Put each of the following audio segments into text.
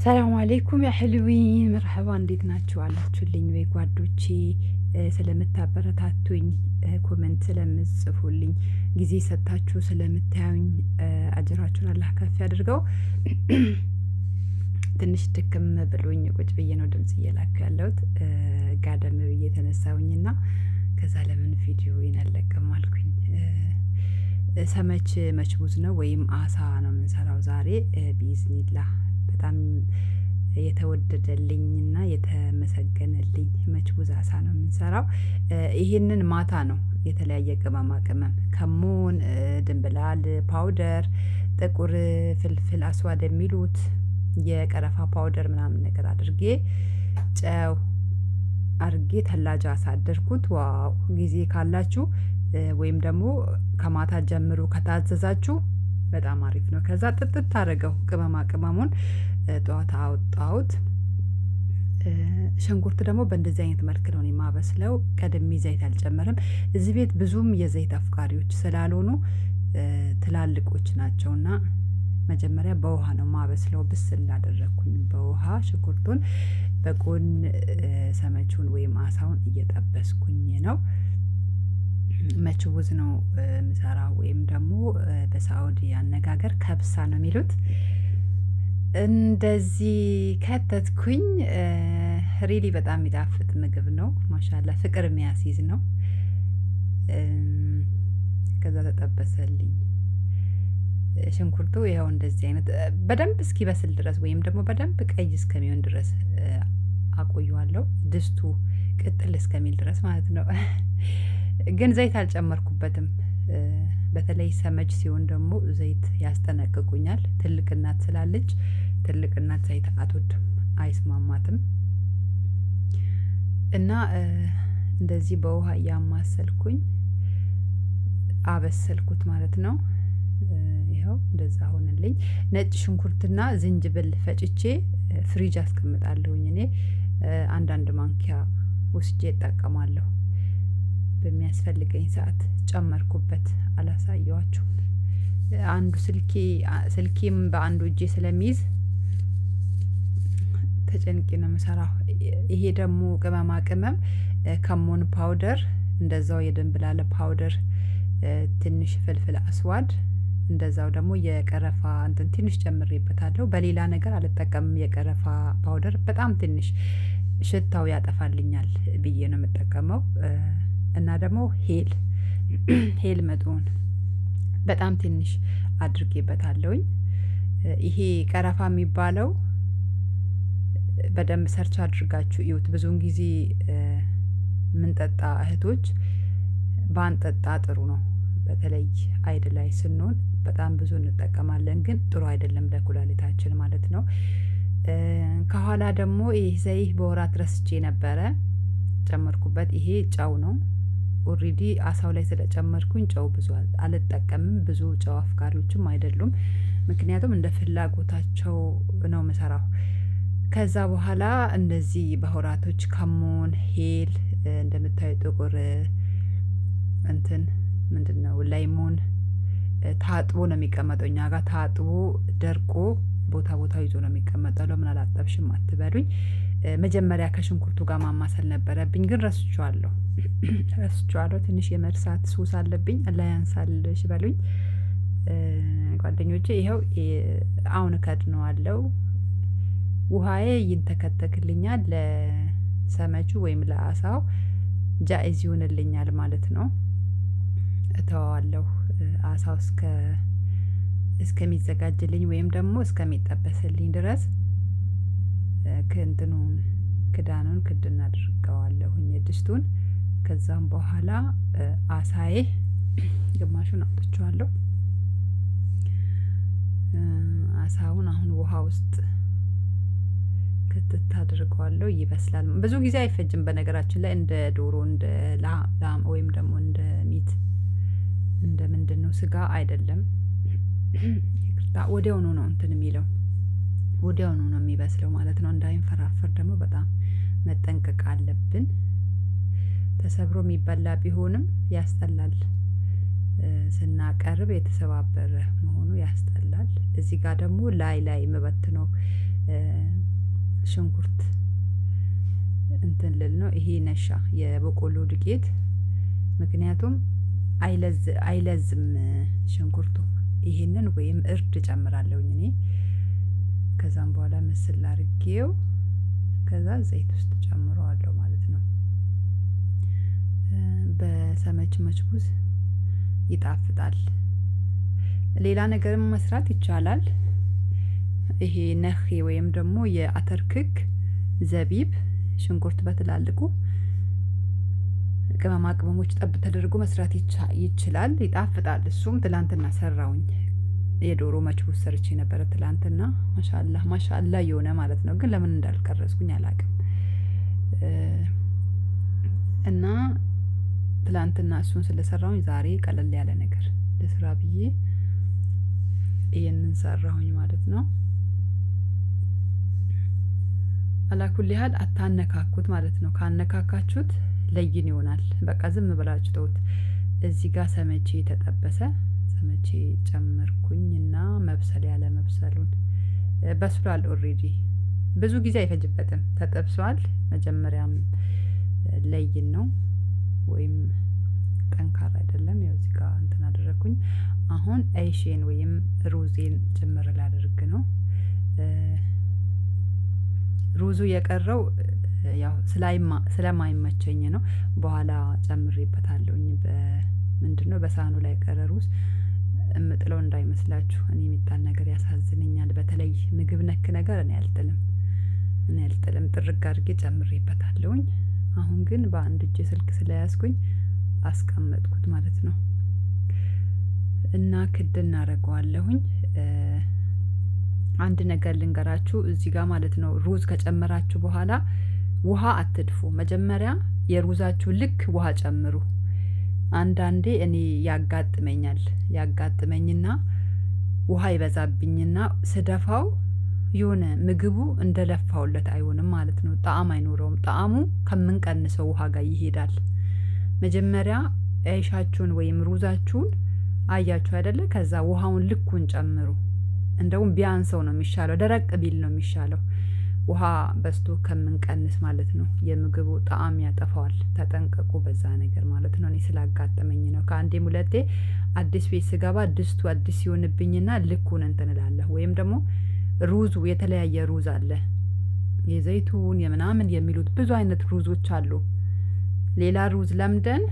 ሰላም አለይኩም ያ ሕልዊን መርሐባ፣ እንዴት ናችሁ አላችሁልኝ ወይ ጓዶቼ? ስለምታበረታቱኝ ኮመንት ስለምጽፉልኝ ጊዜ ሰጥታችሁ ስለምታዩኝ አጅራችሁን አላህ ከፍ ያድርገው። ትንሽ ድክም ብሎኝ ቁጭ ብዬ ነው ድምጽ እየላኩ ያለሁት። ጋደም ብዬ የተነሳሁኝና ከዛ ለምን ቪዲዮ ይነለቅም አልኩኝ። ሰመች መችቡዝ ነው ወይም አሳ ነው የምንሰራው ዛሬ ቢኢዝኒላህ። በጣም የተወደደልኝና የተመሰገነልኝ መችቡዝ አሳ ነው የምንሰራው። ይሄንን ማታ ነው የተለያየ ቅመማ ቅመም ከሞን፣ ድንብላል ፓውደር፣ ጥቁር ፍልፍል አስዋድ የሚሉት የቀረፋ ፓውደር ምናምን ነገር አድርጌ ጨው አድርጌ ተላጃ አሳደርኩት። ዋው! ጊዜ ካላችሁ ወይም ደግሞ ከማታ ጀምሮ ከታዘዛችሁ በጣም አሪፍ ነው። ከዛ ጥጥት አደረገው ቅመማ ቅመሙን ጠዋት አወጣሁት። ሽንኩርት ደግሞ በእንደዚህ አይነት መልክ ነው የማበስለው። ቀድሜ ዘይት አልጨመርም። እዚህ ቤት ብዙም የዘይት አፍቃሪዎች ስላልሆኑ ትላልቆች ናቸውና መጀመሪያ በውሃ ነው ማበስለው። ብስል አደረኩኝ በውሃ ሽንኩርቱን፣ በጎን ሰመቹን ወይም አሳውን እየጠበስኩኝ ነው። መችቡዝ ነው ምሰራው ወይም ደግሞ በሳዑዲ አነጋገር ከብሳ ነው የሚሉት። እንደዚህ ከተትኩኝ። ሪሊ በጣም የሚጣፍጥ ምግብ ነው። ማሻላ ፍቅር የሚያስይዝ ነው። ከዛ ተጠበሰልኝ ሽንኩርቱ። ይኸው እንደዚህ አይነት በደንብ እስኪበስል ድረስ ወይም ደግሞ በደንብ ቀይ እስከሚሆን ድረስ አቆየዋለሁ። ድስቱ ቅጥል እስከሚል ድረስ ማለት ነው። ግን ዘይት አልጨመርኩበትም። በተለይ ሰመች ሲሆን ደግሞ ዘይት ያስጠነቅቁኛል። ትልቅ እናት ስላለች ትልቅ እናት ዘይት አትወድም፣ አይስማማትም። እና እንደዚህ በውሃ እያማሰልኩኝ አበሰልኩት ማለት ነው። ይኸው እንደዛ ሆነልኝ። ነጭ ሽንኩርትና ዝንጅብል ፈጭቼ ፍሪጅ አስቀምጣለሁኝ። እኔ አንዳንድ ማንኪያ ወስጄ እጠቀማለሁ። በሚያስፈልገኝ ሰዓት ጨመርኩበት። አላሳየዋችሁም። አንዱ ስልኬም በአንዱ እጄ ስለሚይዝ ተጨንቄ ነው የምሰራው። ይሄ ደግሞ ቅመማ ቅመም ከሞን ፓውደር፣ እንደዛው የድንብላል ፓውደር፣ ትንሽ ፍልፍል አስዋድ፣ እንደዛው ደግሞ የቀረፋ እንትን ትንሽ ጨምሬበታለሁ። በሌላ ነገር አልጠቀምም። የቀረፋ ፓውደር በጣም ትንሽ ሽታው ያጠፋልኛል ብዬ ነው የምጠቀመው። እና ደግሞ ሄል መጥፎን በጣም ትንሽ አድርጌበታለሁኝ። ይሄ ቀረፋ የሚባለው በደንብ ሰርች አድርጋችሁ እዩት። ብዙውን ጊዜ ምንጠጣ እህቶች ባንጠጣ ጥሩ ነው። በተለይ አይድ ላይ ስንሆን በጣም ብዙ እንጠቀማለን፣ ግን ጥሩ አይደለም ለኩላሊታችን ማለት ነው። ከኋላ ደግሞ ይሄ ዘይት በወራት ረስቼ ነበረ ጨመርኩበት። ይሄ ጨው ነው። ኦሬዲ አሳው ላይ ስለጨመርኩኝ ጨው ብዙ አልጠቀምም። ብዙ ጨው አፍቃሪዎችም አይደሉም። ምክንያቱም እንደ ፍላጎታቸው ነው ምሰራው። ከዛ በኋላ እነዚህ በሆራቶች ከሞን፣ ሄል፣ እንደምታዩ ጥቁር እንትን ምንድነው ላይሞን ታጥቦ ነው የሚቀመጠው። እኛ ጋር ታጥቦ ደርቆ ቦታ ይዞ ነው የሚቀመጠው። ለምን አላጠብሽም አትበሉኝ። መጀመሪያ ከሽንኩርቱ ጋር ማማሰል ነበረብኝ፣ ግን ረስቼዋለሁ። ትንሽ የመርሳት ሱስ አለብኝ። አላህ ያንሳልሽ በሉኝ ጓደኞቼ። ይኸው አሁን ከድነዋለሁ። ውሃዬ ይንተከተክልኛል። ለሰመቹ ወይም ለአሳው ጃኢዝ ይሆንልኛል ማለት ነው። እተዋዋለሁ አሳው እስከሚዘጋጅልኝ ወይም ደግሞ እስከሚጠበስልኝ ድረስ ክዳኑን ክድና አድርገዋለሁኝ ድስቱን። ከዛም በኋላ አሳዬ ግማሹን አውጥቼዋለሁ። አሳውን አሁን ውሃ ውስጥ ክትት አድርገዋለሁ። ይበስላል። ብዙ ጊዜ አይፈጅም በነገራችን ላይ እንደ ዶሮ፣ እንደ ላም ወይም ደግሞ እንደ ሚት እንደ ምንድነው ስጋ አይደለም። ወዲያውኑ ነው እንትን የሚለው፣ ወዲያውኑ ነው የሚበስለው ማለት ነው። እንዳይንፈራፈር ደግሞ በጣም መጠንቀቅ አለብን። ተሰብሮ የሚበላ ቢሆንም ያስጠላል። ስናቀርብ የተሰባበረ መሆኑ ያስጠላል። እዚህ ጋር ደግሞ ላይ የምበትነው ሽንኩርት እንትን ልል ነው። ይሄ ነሻ የበቆሎ ዱቄት፣ ምክንያቱም አይለዝም ሽንኩርቱ። ይሄንን ወይም እርድ ጨምራለሁኝ እኔ። ከዛም በኋላ ምስል አድርጌው ከዛ ዘይት ውስጥ ጨምረዋለሁ ማለት ነው። በሰመች መችቡስ ይጣፍጣል። ሌላ ነገርም መስራት ይቻላል። ይሄ ነኼ ወይም ደግሞ የአተር ክክ፣ ዘቢብ፣ ሽንኩርት በትላልቁ ቅመማ ቅመሞች ጠብ ተደርጎ መስራት ይችላል። ይጣፍጣል። እሱም ትላንትና ሰራውኝ። የዶሮ መችቡስ ሰርቼ ነበረ ትላንትና። ማሻአላህ የሆነ ማለት ነው። ግን ለምን እንዳልቀረጽኩኝ አላውቅም። እና ትላንትና እሱን ስለሰራሁኝ ዛሬ ቀለል ያለ ነገር ለስራ ብዬ ይሄንን ሰራሁኝ ማለት ነው። አላኩል ያህል አታነካኩት ማለት ነው። ካነካካችሁት ለይን ይሆናል። በቃ ዝም ብላችሁ ተውት። እዚህ ጋር ሰመቼ ተጠበሰ። ሰመቼ ጨመርኩኝና መብሰል ያለ መብሰሉን በስሏል። ኦሬዲ ብዙ ጊዜ አይፈጅበትም። ተጠብሷል። መጀመሪያም ለይን ነው ወይም ጠንካራ አይደለም። ያው እዚህ ጋር እንትን አደረኩኝ። አሁን አይሼን ወይም ሩዜን ጭምር ላደርግ ነው። ሩዙ የቀረው ያው ስለማይመቸኝ ነው። በኋላ ጨምሬበታለሁኝ። በምንድነው በሳህኑ ላይ ቀረ ሩዝ እምጥለው እንዳይመስላችሁ። እኔ የሚጣል ነገር ያሳዝነኛል። በተለይ ምግብ ነክ ነገር እኔ አልጥልም። ጥርግ አድርጌ ጨምሬበታለሁኝ። አሁን ግን በአንድ እጄ ስልክ ስለያዝኩኝ አስቀመጥኩት ማለት ነው። እና ክድ እናደርገዋለሁኝ። አንድ ነገር ልንገራችሁ እዚህ ጋር ማለት ነው። ሩዝ ከጨመራችሁ በኋላ ውሃ አትድፉ። መጀመሪያ የሩዛችሁ ልክ ውሃ ጨምሩ። አንዳንዴ እኔ ያጋጥመኝና ውሃ ይበዛብኝና ስደፋው የሆነ ምግቡ እንደለፋውለት አይሆንም ማለት ነው። ጣዕም አይኖረውም። ጣዕሙ ከምንቀንሰው ውሃ ጋር ይሄዳል። መጀመሪያ አይሻችሁን ወይም ሩዛችሁን አያችሁ አይደለ? ከዛ ውሃውን ልኩን ጨምሩ። እንደውም ቢያንሰው ነው የሚሻለው። ደረቅ ቢል ነው የሚሻለው። ውሃ በስቶ ከምንቀንስ ማለት ነው። የምግቡ ጣዕም ያጠፋዋል። ተጠንቀቁ በዛ ነገር ማለት ነው። እኔ ስላጋጠመኝ ነው። ከአንዴም ሁለቴ አዲስ ቤት ስገባ ድስቱ አዲስ ሲሆንብኝና ልኩን እንትን እላለሁ። ወይም ደግሞ ሩዙ የተለያየ ሩዝ አለ። የዘይቱን የምናምን የሚሉት ብዙ አይነት ሩዞች አሉ። ሌላ ሩዝ ለምደን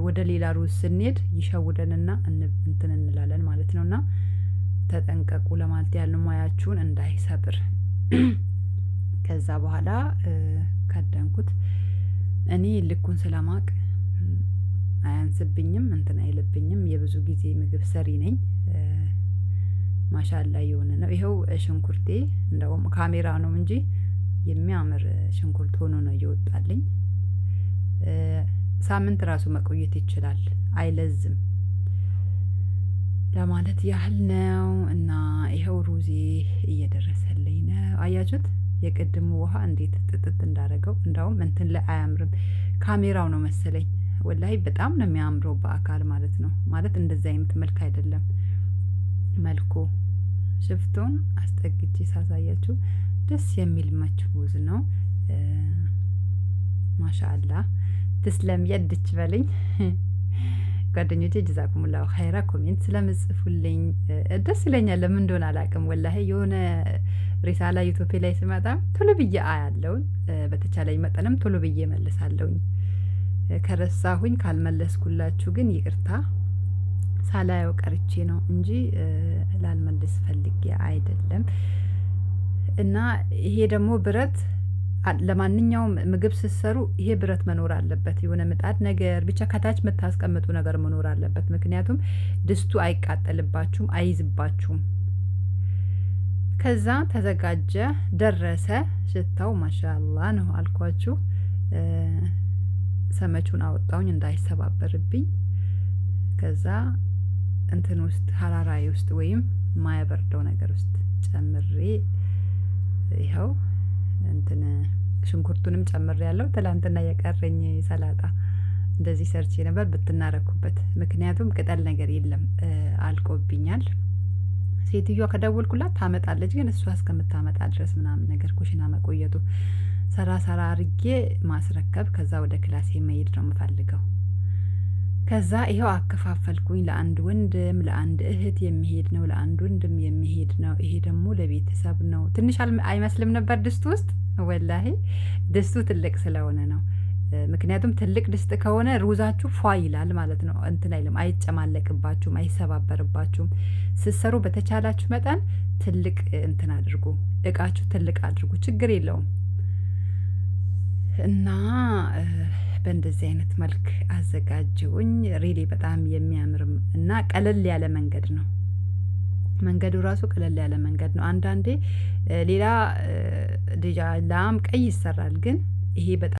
ወደ ሌላ ሩዝ ስንሄድ ይሸውደንና እንትን እንላለን ማለት ነውና ተጠንቀቁ ለማለት ያለው ሙያችሁን እንዳይሰብር። ከዛ በኋላ ከደንኩት። እኔ ልኩን ስለማቅ አያንስብኝም፣ እንትን አይልብኝም። የብዙ ጊዜ ምግብ ሰሪ ነኝ። ማሻአላ የሆነ ነው። ይኸው ሽንኩርቴ እንደውም ካሜራ ነው እንጂ የሚያምር ሽንኩርት ሆኖ ነው እየወጣልኝ። ሳምንት ራሱ መቆየት ይችላል፣ አይለዝም ለማለት ያህል ነው። እና ይኸው ሩዜ እየደረሰልኝ ነው። አያችሁት? የቅድሙ ውሃ እንዴት ጥጥት እንዳረገው። እንዳውም እንትን ላይ አያምርም፣ ካሜራው ነው መሰለኝ። ወላሂ በጣም ነው የሚያምረው በአካል ማለት ነው። ማለት እንደዚህ አይነት መልክ አይደለም መልኩ። ሽፍቶን አስጠግቼ ሳሳያችሁ ደስ የሚል መችቡዝ ነው። ማሻአላ ትስለም የድች በልኝ ጓደኞቼ። ጀዛኩሙላሁ ኸይራ ኮሜንት ስለምጽፉልኝ ደስ ይለኛል። ለምን እንደሆነ አላውቅም። ወላሂ የሆነ ሪሳላ ዩቲዩብ ላይ ስመጣ ቶሎ ብዬ አያለሁኝ። በተቻለኝ መጠንም ቶሎ ብዬ መልሳለሁኝ። ከረሳሁኝ ካልመለስኩላችሁ ግን ይቅርታ። ሳላየው ቀርቼ ነው እንጂ ላልመልስ ፈልጌ አይደለም። እና ይሄ ደግሞ ብረት ለማንኛውም ምግብ ስትሰሩ ይሄ ብረት መኖር አለበት። የሆነ ምጣድ ነገር ብቻ ከታች የምታስቀምጡ ነገር መኖር አለበት። ምክንያቱም ድስቱ አይቃጠልባችሁም፣ አይዝባችሁም። ከዛ ተዘጋጀ፣ ደረሰ። ሽታው ማሻአላ ነው አልኳችሁ። ሰመቹን አወጣውኝ እንዳይሰባበርብኝ። ከዛ እንትን ውስጥ ሀራራይ ውስጥ ወይም ማያበርደው ነገር ውስጥ ጨምሬ ይኸው እንትን ሽንኩርቱንም ጨምሬ ያለው። ትላንትና የቀረኝ ሰላጣ እንደዚህ ሰርቼ ነበር ብትናረኩበት። ምክንያቱም ቅጠል ነገር የለም አልቆብኛል። ሴትዮዋ ከደወልኩላት ታመጣለች፣ ግን እሷ እስከምታመጣ ድረስ ምናምን ነገር ኩሽና መቆየቱ ሰራ ሰራ አድርጌ ማስረከብ፣ ከዛ ወደ ክላሴ መሄድ ነው የምፈልገው። ከዛ ይኸው አከፋፈልኩኝ። ለአንድ ወንድም ለአንድ እህት የሚሄድ ነው፣ ለአንድ ወንድም የሚሄድ ነው። ይሄ ደግሞ ለቤተሰብ ነው። ትንሽ አይመስልም ነበር ድስቱ ውስጥ ወላሂ። ድስቱ ትልቅ ስለሆነ ነው። ምክንያቱም ትልቅ ድስት ከሆነ ሩዛችሁ ፏ ይላል ማለት ነው። እንትን አይልም፣ አይጨማለቅባችሁም፣ አይሰባበርባችሁም። ስትሰሩ በተቻላችሁ መጠን ትልቅ እንትን አድርጉ፣ እቃችሁ ትልቅ አድርጉ፣ ችግር የለውም። እና በእንደዚህ አይነት መልክ አዘጋጀውኝ። ሪሊ በጣም የሚያምርም እና ቀለል ያለ መንገድ ነው። መንገዱ ራሱ ቀለል ያለ መንገድ ነው። አንዳንዴ ሌላ ላም ቀይ ይሰራል፣ ግን ይሄ በጣም